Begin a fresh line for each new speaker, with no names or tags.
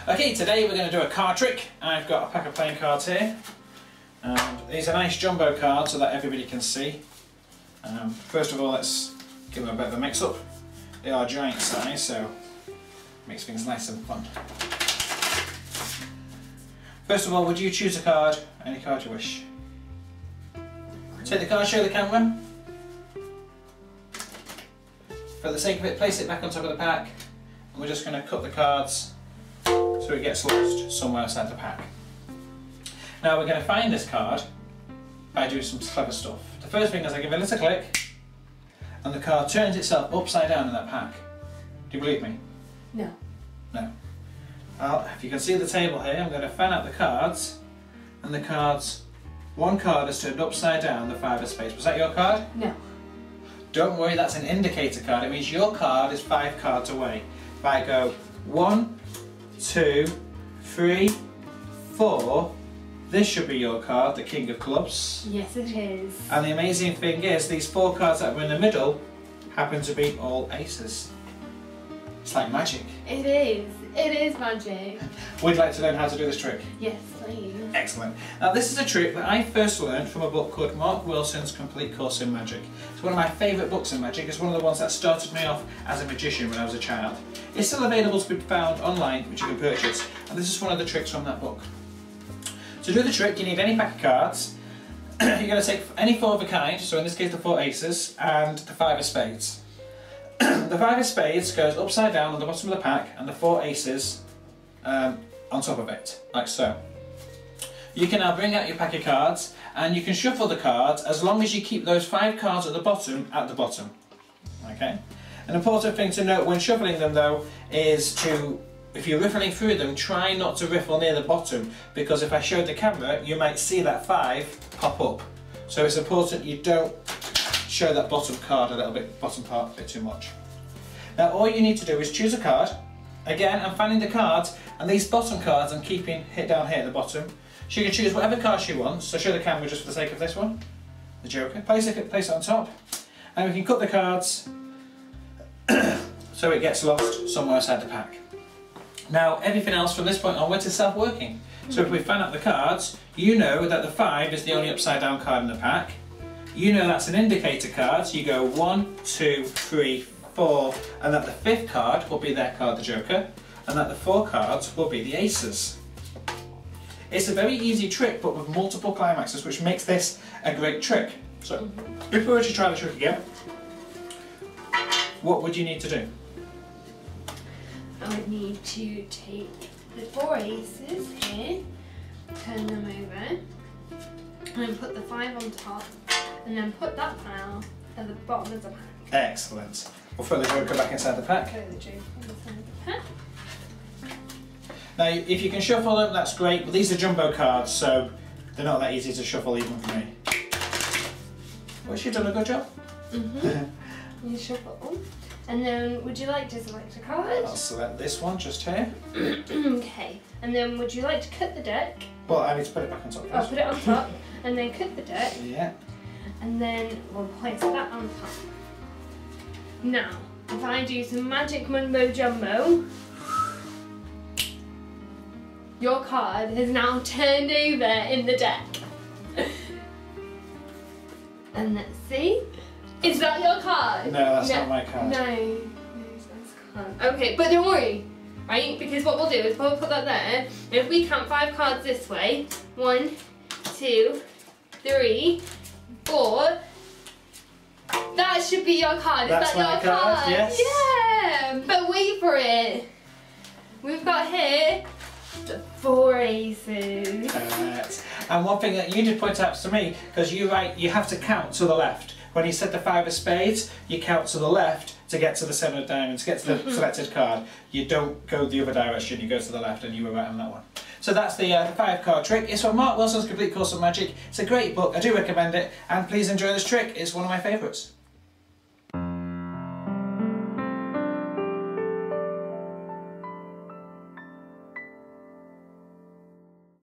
Okay, today we're going to do a card trick. I've got a pack of playing cards here. These are nice jumbo cards so that everybody can see. First of all, let's give them a bit of a mix up. They are giant size, so it makes things nice and fun. First of all, would you choose a card, any card you wish? Take the card, show the camera. For the sake of it, place it back on top of the pack, and we're just going to cut the cards so it gets lost somewhere outside the pack. Now we're going to find this card by doing some clever stuff. The first thing is I give it a little click and the card turns itself upside down in that pack. Do you believe me?
No.
No. Well, if you can see the table here, I'm going to fan out the cards, and the cards, one card is turned upside down, the 5 of spades. Was that your card?
No.
Don't worry, that's an indicator card. It means your card is 5 cards away. If I go 1, 2, 3, 4, this should be your card, the King of Clubs.
Yes, it is.
And the amazing thing is, these 4 cards that were in the middle happen to be all aces. It's like magic.
It is. It is magic.
Would you like to learn how to do this trick?
Yes, please.
Excellent. Now this is a trick that I first learned from a book called Mark Wilson's Complete Course in Magic. It's one of my favourite books in magic. It's one of the ones that started me off as a magician when I was a child. It's still available to be found online, which you can purchase, and this is one of the tricks from that book. To do the trick, you need any pack of cards. You're going to take any 4 of a kind, so in this case the 4 aces, and the 5 of spades. The 5 of spades goes upside down on the bottom of the pack, and the 4 aces on top of it, like so. You can now bring out your pack of cards, and you can shuffle the cards as long as you keep those 5 cards at the bottom. Okay? An important thing to note when shuffling them though is to, if you're riffling through them, try not to riffle near the bottom, because if I showed the camera you might see that 5 pop up. So it's important you don't show that bottom card a little bit, bottom part a bit too much. Now all you need to do is choose a card. Again, I'm fanning the cards, and these bottom cards I'm keeping hit down here at the bottom. She can choose whatever card she wants, so show the camera just for the sake of this one, the Joker. Place it on top, and we can cut the cards so it gets lost somewhere outside the pack. Now everything else from this point onwards is self-working. So if we fan up the cards, you know that the 5 is the only upside down card in the pack. You know that's an indicator card, so you go 1, 2, 3, 4, and that the 5th card will be their card, the Joker, and that the 4 cards will be the aces. It's a very easy trick, but with multiple climaxes, which makes this a great trick. So, if we were to try the trick again, what would you need to do?
I would need to take the 4 aces here, turn them over, and then put the 5 on top, and then put that pile at the bottom of the pack.
Excellent. We'll throw the Joker back inside the pack.
Throw the Joker inside the pack.
Now, if you can shuffle them, that's great, but these are jumbo cards, so they're not that easy to shuffle even for me. Well, she's done a good job.
You shuffle. And then, would you like to select a card?
I'll select this one just here.
Okay. And then, would you like to cut the deck?
Well, I need to put it back on top first.
I'll put it on top, and then cut the deck.
Yeah.
And then we'll place that on top. Now, if I do some magic mumbo jumbo, your card has now turned over in the deck. And let's see. Is that your card?
No, that's not my card.
No, that's card. Okay, but don't worry, right? Because what we'll do is we'll put that there. And if we count 5 cards this way, 1, 2, 3, 4. That should be your card.
That's
Is that
my
your
card,
card?
yes.
Yeah, but wait for it. We've got here the 4 aces.
Correct. And one thing that you did point out to me, because you have to count to the left. When you said the 5 of spades, you count to the left to get to the 7 of diamonds, to get to the selected card. You don't go the other direction, you go to the left, and you were right on that one. So that's the 5 card trick. It's from Mark Wilson's Complete Course of Magic. It's a great book, I do recommend it, and please enjoy this trick. It's one of my favourites.